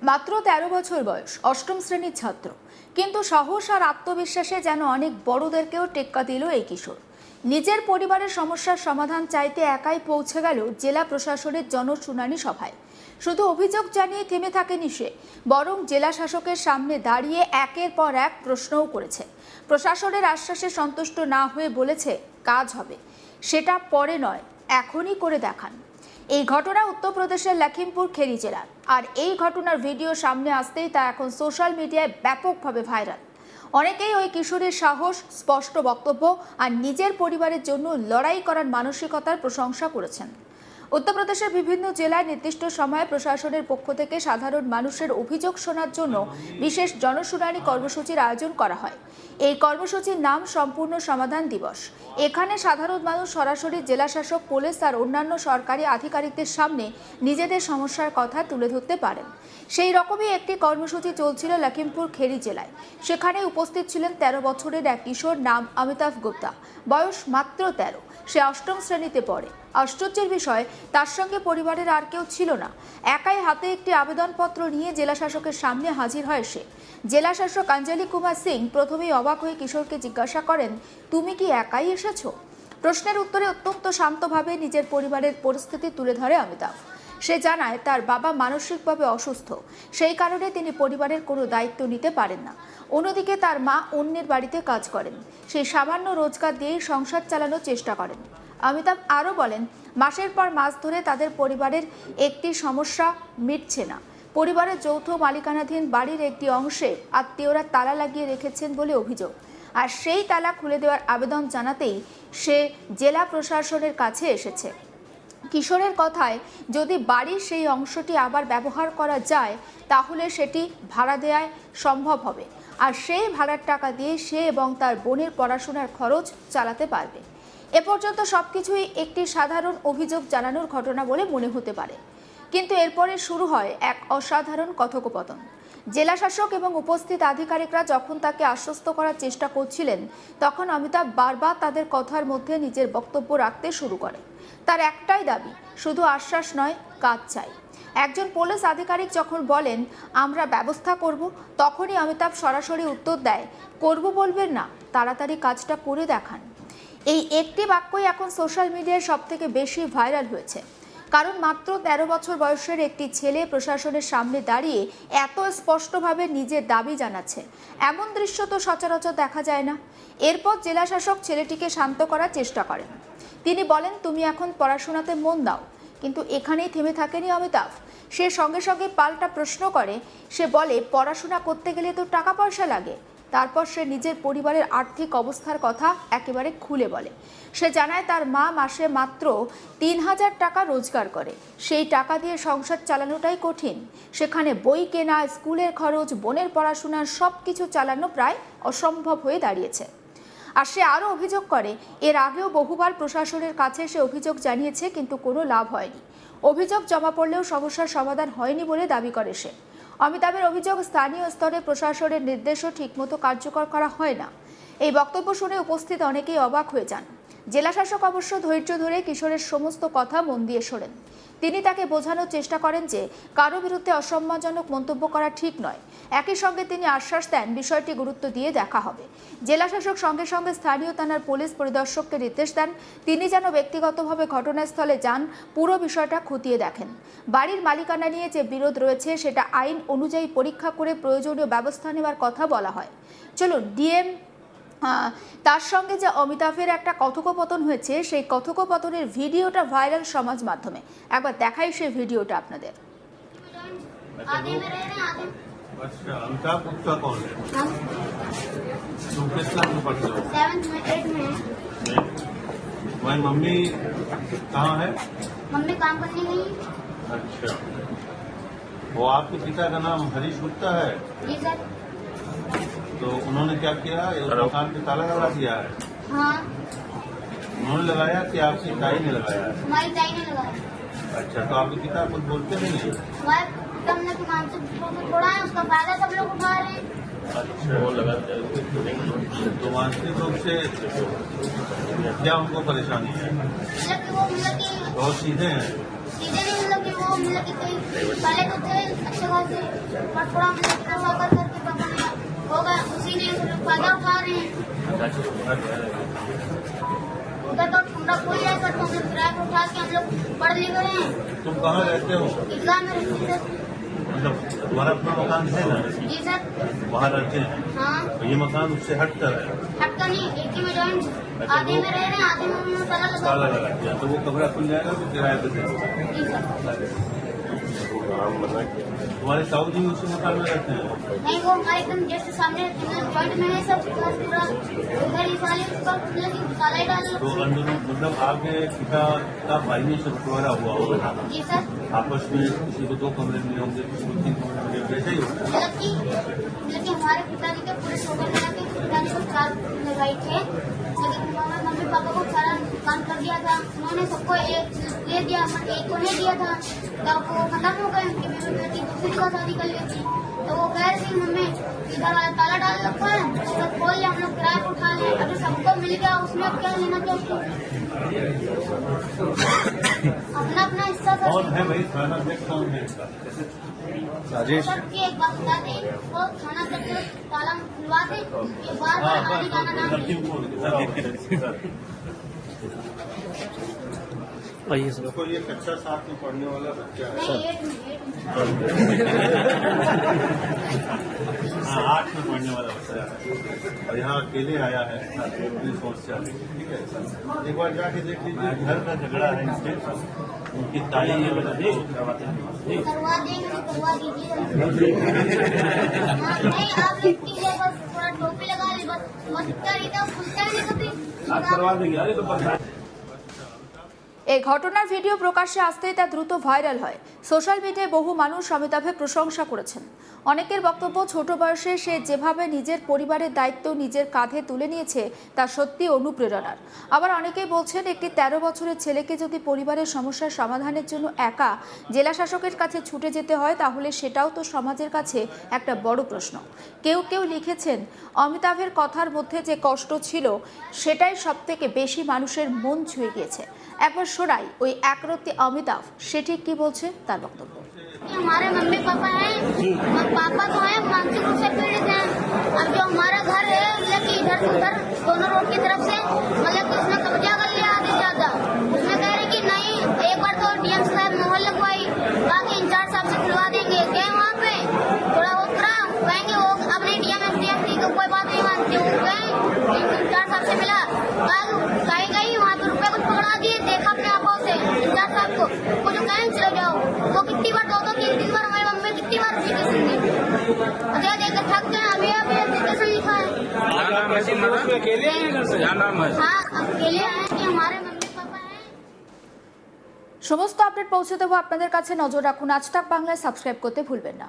মাত্র ১৩ বছর বয়স, অষ্টম শ্রেণীর ছাত্র, কিন্তু সাহস আর আত্মবিশ্বাসে যেন অনেক বড়দেরকেও টেক্কা দিল এই কিশোর। নিজের পরিবারের সমস্যার সমাধান চাইতে একাই পৌঁছে গেল জেলা প্রশাসনের জনশুনানি সভায়। শুধু অভিযোগ জানিয়ে থেমে থাকেনি সে, বরং জেলা শাসকের সামনে দাঁড়িয়ে একের পর এক প্রশ্নও করেছে। প্রশাসনের আশ্বাসে সন্তুষ্ট না হয়ে বলেছে কাজ হবে, সেটা পরে নয়, এখনই করে দেখান। এই ঘটনা উত্তরপ্রদেশের লখিমপুর খেরি জেলার, আর এই ঘটনার ভিডিও সামনে আসতেই তা এখন সোশ্যাল মিডিয়ায় ব্যাপকভাবে ভাইরাল। অনেকেই ওই কিশোরের সাহস, স্পষ্ট বক্তব্য আর নিজের পরিবারের জন্য লড়াই করার মানসিকতার প্রশংসা করেছেন। উত্তরপ্রদেশের বিভিন্ন জেলায় নির্দিষ্ট সময়ে প্রশাসনের পক্ষ থেকে সাধারণ মানুষের অভিযোগ শোনার জন্য বিশেষ জনশুনানি কর্মসূচির আয়োজন করা হয়। এই কর্মসূচির নাম সম্পূর্ণ সমাধান দিবস। এখানে সাধারণ মানুষ সরাসরি জেলাশাসক, পুলিশ আর অন্যান্য সরকারি আধিকারিকদের সামনে নিজেদের সমস্যার কথা তুলে ধরতে পারেন। সেই রকমই একটি কর্মসূচি চলছিল লখিমপুর খেরি জেলায়। সেখানে উপস্থিত ছিলেন ১৩ বছরের এক কিশোর, নাম অমিতাভ গুপ্তা, বয়স মাত্র ১৩। সে অষ্টম শ্রেণীতে পড়ে। আশ্চর্যের বিষয়, তার সঙ্গে পরিবারের আর কেউ ছিল না। একাই হাতে একটি আবেদনপত্র নিয়ে জেলা শাসকের সামনে হাজির হয় সে। জেলা শাসক অঞ্জলি কুমার সিং প্রথমেই অবাক হয়ে কিশোরকে জিজ্ঞাসা করেন, তুমি কি একাই এসেছো? প্রশ্নের উত্তরে অত্যন্ত শান্তভাবে নিজের পরিবারের পরিস্থিতি তুলে ধরে অমিতাভ। সে জানায় তার বাবা মানসিকভাবে অসুস্থ, সেই কারণে তিনি পরিবারের কোনো দায়িত্ব নিতে পারেন না। অন্যদিকে তার মা অন্যের বাড়িতে কাজ করেন, সেই সামান্য রোজগার দিয়েই সংসার চালানোর চেষ্টা করেন। অমিতাভ আরও বলেন, মাসের পর মাস ধরে তাদের পরিবারের একটি সমস্যা মিটছে না। পরিবারের যৌথ মালিকানাধীন বাড়ির একটি অংশে আত্মীয়রা তালা লাগিয়ে রেখেছেন বলে অভিযোগ, আর সেই তালা খুলে দেওয়ার আবেদন জানাতেই সে জেলা প্রশাসনের কাছে এসেছে। কিশোরের কথায়, যদি বাড়ির সেই অংশটি আবার ব্যবহার করা যায় তাহলে সেটি ভাড়া দেওয়ায় সম্ভব হবে, আর সেই ভাড়ার টাকা দিয়ে সে এবং তার বোনের পড়াশোনার খরচ চালাতে পারবে। এ পর্যন্ত সবকিছুই একটি সাধারণ অভিযোগ জানানোর ঘটনা বলে মনে হতে পারে, কিন্তু এরপরে শুরু হয় এক অসাধারণ কথোপকথন। জেলাশাসক এবং উপস্থিত আধিকারিকরা যখন তাকে আশ্বস্ত করার চেষ্টা করছিলেন, তখন অমিতাভ বারবার তাদের কথার মধ্যে নিজের বক্তব্য রাখতে শুরু করে। তার একটাই দাবি, শুধু আশ্বাস নয়, কাজ চাই। একজন পুলিশ আধিকারিক যখন বলেন আমরা ব্যবস্থা করব, তখনই অমিতাভ সরাসরি উত্তর দেয়, করব বলবেন না, তাড়াতাড়ি কাজটা করে দেখান। এই একটি বাক্যই এখন সোশ্যাল মিডিয়ায় সবথেকে বেশি ভাইরাল হয়েছে, কারণ মাত্র ১৩ বছর বয়সের একটি ছেলে প্রশাসনের সামনে দাঁড়িয়ে এত স্পষ্টভাবে নিজের দাবি জানাচ্ছে, এমন দৃশ্য তো সচরাচর দেখা যায় না। এরপর জেলাশাসক ছেলেটিকে শান্ত করার চেষ্টা করেন। তিনি বলেন, তুমি এখন পড়াশোনাতে মন দাও। কিন্তু এখানেই থেমে থাকেনি অমিতাভ। সে সঙ্গে সঙ্গে পাল্টা প্রশ্ন করে। সে বলে, পড়াশোনা করতে গেলে তো টাকা পয়সা লাগে। তারপর সে নিজের পরিবারের আর্থিক অবস্থার কথা একেবারে খুলে বলে। সে জানায় তার মা মাসে মাত্র ৩,০০০ টাকা রোজগার করে, সেই টাকা দিয়ে সংসার চালানোটাই কঠিন। সেখানে বই কেনা, স্কুলের খরচ, বোনের পড়াশোনার সব কিছু চালানো প্রায় অসম্ভব হয়ে দাঁড়িয়েছে। আর সে আরও অভিযোগ করে, এর আগেও বহুবার প্রশাসনের কাছে সে অভিযোগ জানিয়েছে, কিন্তু কোনো লাভ হয়নি। অভিযোগ জমা পড়লেও সমস্যার সমাধান হয়নি বলে দাবি করে সে। অমিতাভের অভিযোগ, স্থানীয় স্তরে প্রশাসনের নির্দেশও ঠিকমতো কার্যকর করা হয় না। এই বক্তব্য শুনে উপস্থিত অনেকেই অবাক হয়ে যান। জেলাশাসক অবশ্য ধৈর্য ধরে কিশোরের সমস্ত কথা মন দিয়ে শোনেন। তিনি তাকে বোঝানোর চেষ্টা করেন যে কারো বিরুদ্ধে অসম্মানজনক মন্তব্য করা ঠিক নয়। একই সঙ্গে তিনি আশ্বাস দেন বিষয়টি গুরুত্ব দিয়ে দেখা হবে। জেলাশাসক সঙ্গে সঙ্গে স্থানীয় থানার পুলিশ পরিদর্শককে নির্দেশ দেন তিনি যেন ব্যক্তিগতভাবে ঘটনাস্থলে যান, পুরো বিষয়টা খতিয়ে দেখেন। বাড়ির মালিকানা নিয়ে যে বিরোধ রয়েছে সেটা আইন অনুযায়ী পরীক্ষা করে প্রয়োজনীয় ব্যবস্থা নেওয়ার কথা বলা হয়। চলুন, ডিএম তার সঙ্গে যে অমিতাভের একটা কথোপকথন হয়েছে, সেই কথোপকথনের ভিডিওটা ভাইরাল সমাজ মাধ্যমে। একবার দেখাই সেই ভিডিওটা আপনাদের। अमिताभ गुप्ता कौन है? तुम किस क्लास में पढ़ते हो? 7th में 8th में। तुम्हारी मम्मी कहाँ है? मम्मी काम करने गई। अच्छा, वो आपके पिता का नाम हरीश गुप्ता है? जी सर। तो उन्होंने क्या किया, इस मकान पे ताला लगा दिया है? हाँ, उन्होंने लगाया कि आपकी ताई ने लगाया है? हमारी ताई ने लगाया। अच्छा, तो आपके पिता कुछ बोलते नहीं है? हमारे पिता ने तो मानसिक रूप से छोड़ा है, उसका फायदा सब लोग उठा रहे हैं। अच्छा, वो लगाते हैं। तो मानसिक रूप से क्या उनको परेशानी है? मतलब कि वो बहुत सीधे हैं? सीधे नहीं, मतलब कि वो मतलब कि कोई पहले तो थे अच्छे खासे, कहाँ रहते हो? ईदगाह में रहती सर। मतलब तुम्हारा अपना मकान है ना, जी सर। वहाँ रहते हैं? हाँ, तो ये मकान उससे हट कर है, हटका नहीं, एक ही में जॉइंट, आधे में रह रहे हैं, आधे में उन्होंने ताला ताला लगा। लगा दिया, तो वो कमरा खुल जाएगा तो किराए पे दे दो। जी सर। तुम्हारे साहू जी उसी मकान में रहते हैं? नहीं, वो हमारे एकदम जैसे सामने जॉइंट में है सब, पूरा उधर ही साले उसका मतलब कि ताला ही डाल तो लो। अंदर मतलब आगे पिता का भाई में से बंटवारा हुआ होगा, जी सर। आपस में किसी को 2 कमरे मिले होंगे, किसी को 3 कमरे मिले, वैसे ही होगा। मतलब कि हमारे पिताजी के पूरे टोटल मिला के पिताजी को 4 भाई थे, लेकिन हमारे मम्मी पापा को सारा काम कर दिया था, उन्होंने सबको एक दे दिया, एक को नहीं दिया था, तब वो खत्म हो गए, उनकी बीवी बेटी दूसरी जगह शादी कर लेती, तो वो कह रही थी मम्मी इधर वाला ताला डाल रखा है, उसको खोल ले, हम लोग किराए पर उठा ले, अगर सबको मिल गया उसमें अब क्या लेना था उसको, अपना अपना हिस्सा था। कौन है भाई? थाना देख कौन है इसका? राजेश सबकी एक बात बता दें, वो खाना तक ताला खुलवा दे, ये बार बार आने जाना ना मिले। आइए सर। देखो ये कक्षा 7 में पढ़ने वाला बच्चा है। नहीं, 8 में। हाँ, 8 में पढ़ने वाला बच्चा है और यहाँ अकेले आया है अपनी सोच से आके, ठीक है। एक बार जाके देख लीजिए, घर का झगड़ा है इससे, उनकी ताई ये बता दी करवा देंगे तो करवा दीजिए। हाँ, नहीं, आप लिखती है बस थोड़ा टोपी लगा ले, बस मत करिए तो खुलता ही नहीं कभी। करवा देंगे। अरे तो এই ঘটনার ভিডিও প্রকাশ্যে আসতেই তা দ্রুত ভাইরাল হয়। সোশ্যাল মিডিয়ায় বহু মানুষ অমিতাভের প্রশংসা করেছেন। অনেকের বক্তব্য, ছোট বয়সে সে যেভাবে নিজের পরিবারের দায়িত্ব নিজের কাঁধে তুলে নিয়েছে তা সত্যি অনুপ্রেরণার। আবার অনেকেই বলছেন, একটি 13 বছরের ছেলেকে যদি পরিবারের সমস্যার সমাধানের জন্য একা জেলা শাসকের কাছে ছুটে যেতে হয়, তাহলে সেটাও তো সমাজের কাছে একটা বড় প্রশ্ন। কেউ কেউ লিখেছেন, অমিতাভের কথার মধ্যে যে কষ্ট ছিল সেটাই সবথেকে বেশি মানুষের মন ছুঁয়ে গিয়েছে। একবার শোনাই ওই একরত্তি অমিতাভ সে ঠিক কি বলছে তার বক্তব্য। हमारे मम्मी पापा हैं, और पापा तो हैं मानसिक रूप से पीड़ित हैं। अब जो हमारा घर है मतलब कि इधर से उधर दोनों रोड की तरफ से मतलब कि उसने कब्जा कर लिया आधे ज्यादा। उसमें कह रहे कि नहीं, एक बार तो डीएम साहब मोहर लगवाई, बाकी इंचार्ज साहब से खुलवा देंगे, गए वहाँ पे थोड़ा वो करा, कहेंगे वो अपने डीएम एसडीएम की कोई बात नहीं मानते, वो गए इंचार्ज साहब से मिला, कहीं गई वहाँ पे रुपये कुछ पकड़ा दिए, देखा अपने आंखों से इंचार्ज साहब को, वो जो कहें चले जाओ, वो कितनी बार 2-3 बार हमारी मम्मी कितनी बार एप्लीकेशन दी, अच्छा देखकर थक गए, अभी एप्लीकेशन लिखा है। अकेले आए घर से? हाँ, अकेले आए कि हमारे मम्मी पापा हैं। সমস্ত আপডেট পৌঁছে দেবো আপনাদের কাছে, নজর রাখুন আজ তাক বাংলায়, সাবস্ক্রাইব করতে ভুলবেন না।